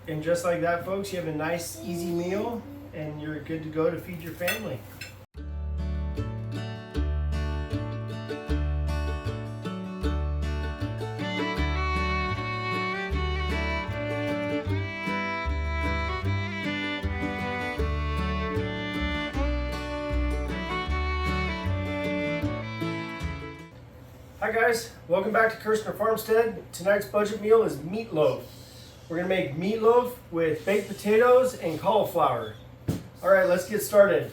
And just like that, folks, you have a nice, easy meal, and you're good to go to feed your family. Hi guys, welcome back to Kirshner Farmstead. Tonight's budget meal is meatloaf. We're gonna make meatloaf with baked potatoes and cauliflower. All right, let's get started.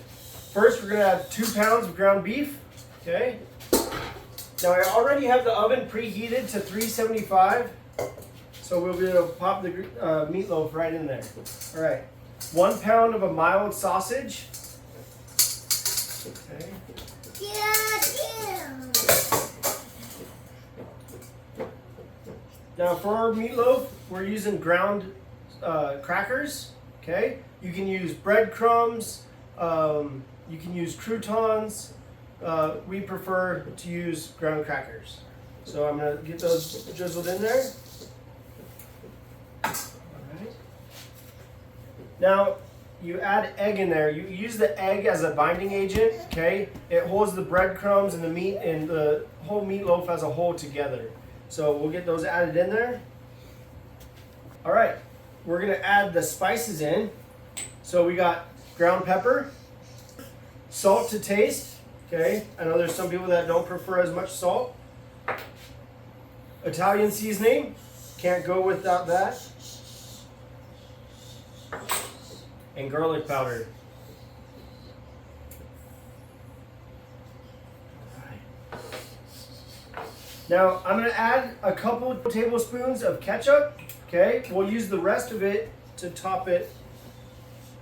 First, we're gonna add 2 pounds of ground beef, okay? Now I already have the oven preheated to 375, so we'll be able to pop the meatloaf right in there. All right, 1 pound of a mild sausage. Okay. Now for our meatloaf, we're using ground crackers, okay? You can use breadcrumbs, you can use croutons. We prefer to use ground crackers. So I'm gonna get those drizzled in there. All right. Now you add egg in there. You use the egg as a binding agent, okay? It holds the breadcrumbs and the meat and the whole meatloaf as a whole together. So we'll get those added in there. All right, we're gonna add the spices in. So we got ground pepper, salt to taste, okay? I know there's some people that don't prefer as much salt. Italian seasoning, can't go without that. And garlic powder. Now, I'm going to add a couple tablespoons of ketchup, okay? We'll use the rest of it to top it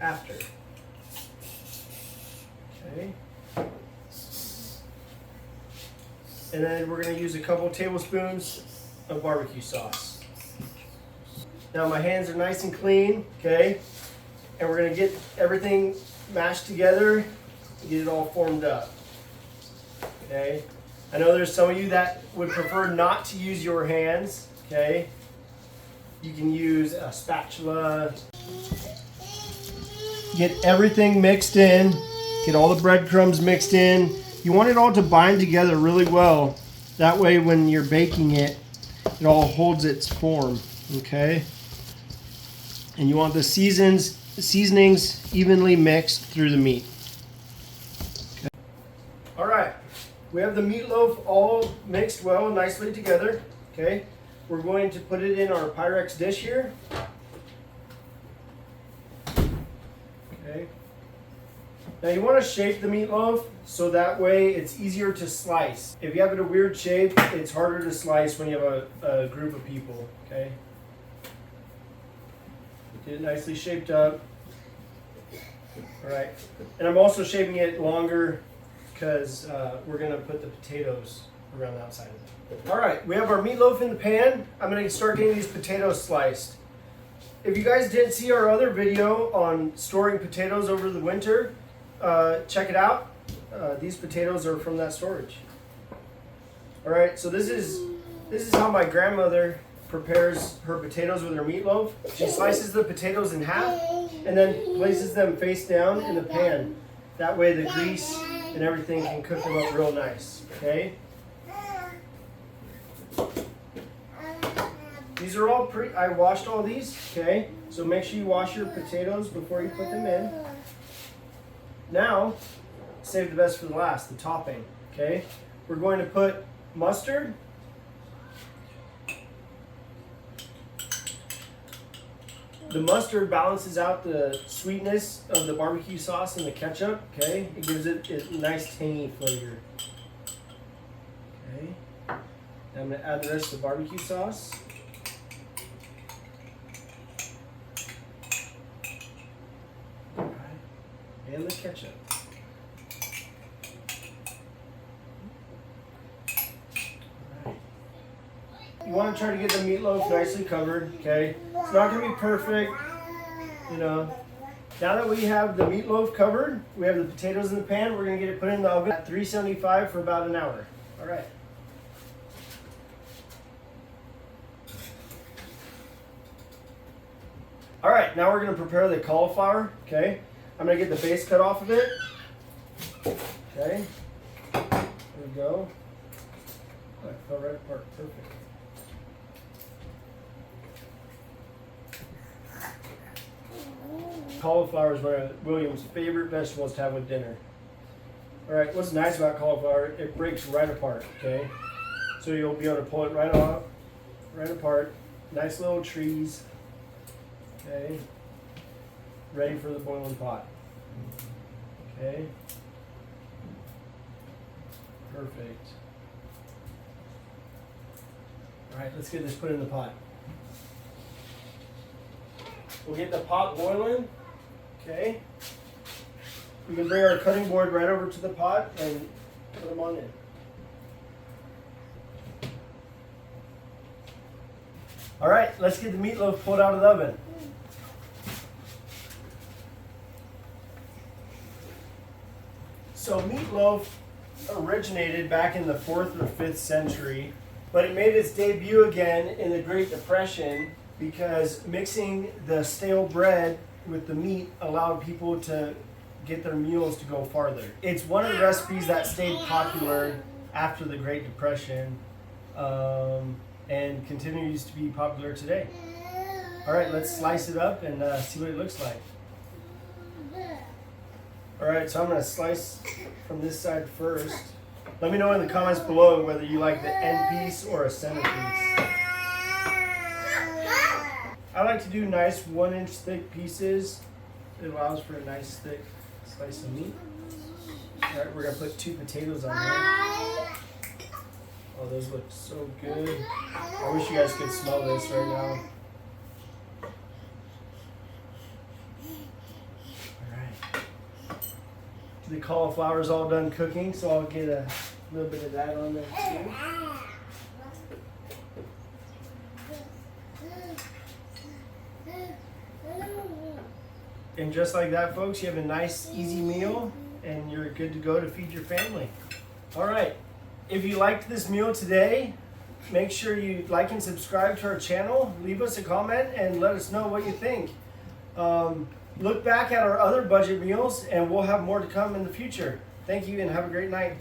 after. Okay. And then we're going to use a couple tablespoons of barbecue sauce. Now, my hands are nice and clean, okay? And we're going to get everything mashed together, get it all formed up, okay? I know there's some of you that would prefer not to use your hands, okay? You can use a spatula. Get everything mixed in, get all the breadcrumbs mixed in. You want it all to bind together really well. That way when you're baking it, it all holds its form, okay? And you want the seasonings evenly mixed through the meat. Okay. All right. We have the meatloaf all mixed well, nicely together, okay? We're going to put it in our Pyrex dish here. Okay. Now you want to shape the meatloaf so that way it's easier to slice. If you have it a weird shape, it's harder to slice when you have a group of people, okay? Get it nicely shaped up. All right, and I'm also shaping it longer because we're gonna put the potatoes around the outside of it. All right, we have our meatloaf in the pan. I'm gonna start getting these potatoes sliced. If you guys didn't see our other video on storing potatoes over the winter, check it out. These potatoes are from that storage. All right, so this is how my grandmother prepares her potatoes with her meatloaf. She slices the potatoes in half and then places them face down in the pan. That way the grease and everything can cook them up real nice, okay? These are all I washed all these, okay? So make sure you wash your potatoes before you put them in. Now, save the best for the last, the topping, okay? We're going to put mustard, the mustard balances out the sweetness of the barbecue sauce and the ketchup, okay? It gives it a nice tangy flavor. Okay. Now I'm gonna add the rest of the barbecue sauce. All right. And the ketchup. You want to try to get the meatloaf nicely covered, okay? It's not going to be perfect, you know. Now that we have the meatloaf covered, we have the potatoes in the pan, we're going to get it put in the oven at 375 for about an hour. All right. All right, now we're gonna prepare the cauliflower, okay? I'm gonna get the base cut off of it. Okay, there we go. Oh, it fell right apart, perfect. Cauliflower is one of William's favorite vegetables to have with dinner. All right, what's nice about cauliflower, it breaks right apart, okay? So you'll be able to pull it right off, right apart. Nice little trees, okay? Ready for the boiling pot, okay? Perfect. All right, let's get this put in the pot. We'll get the pot boiling, okay? We can bring our cutting board right over to the pot and put them on in. All right, let's get the meatloaf pulled out of the oven. So meatloaf originated back in the 4th or 5th century, but it made its debut again in the Great Depression because mixing the stale bread with the meat allowed people to get their meals to go farther. It's one of the recipes that stayed popular after the Great Depression and continues to be popular today. All right, let's slice it up and see what it looks like. All right, so I'm gonna slice from this side first. Let me know in the comments below whether you like the end piece or a center piece. I like to do nice 1-inch thick pieces. It allows for a nice thick slice of meat. All right, we're gonna put 2 potatoes on there. Oh, those look so good. I wish you guys could smell this right now. The cauliflower is all done cooking, so I'll get a little bit of that on there too. And just like that, folks, you have a nice, easy meal, and you're good to go to feed your family. All right, if you liked this meal today, make sure you like and subscribe to our channel. Leave us a comment and let us know what you think. Look back at our other budget meals, and we'll have more to come in the future. Thank you, and have a great night.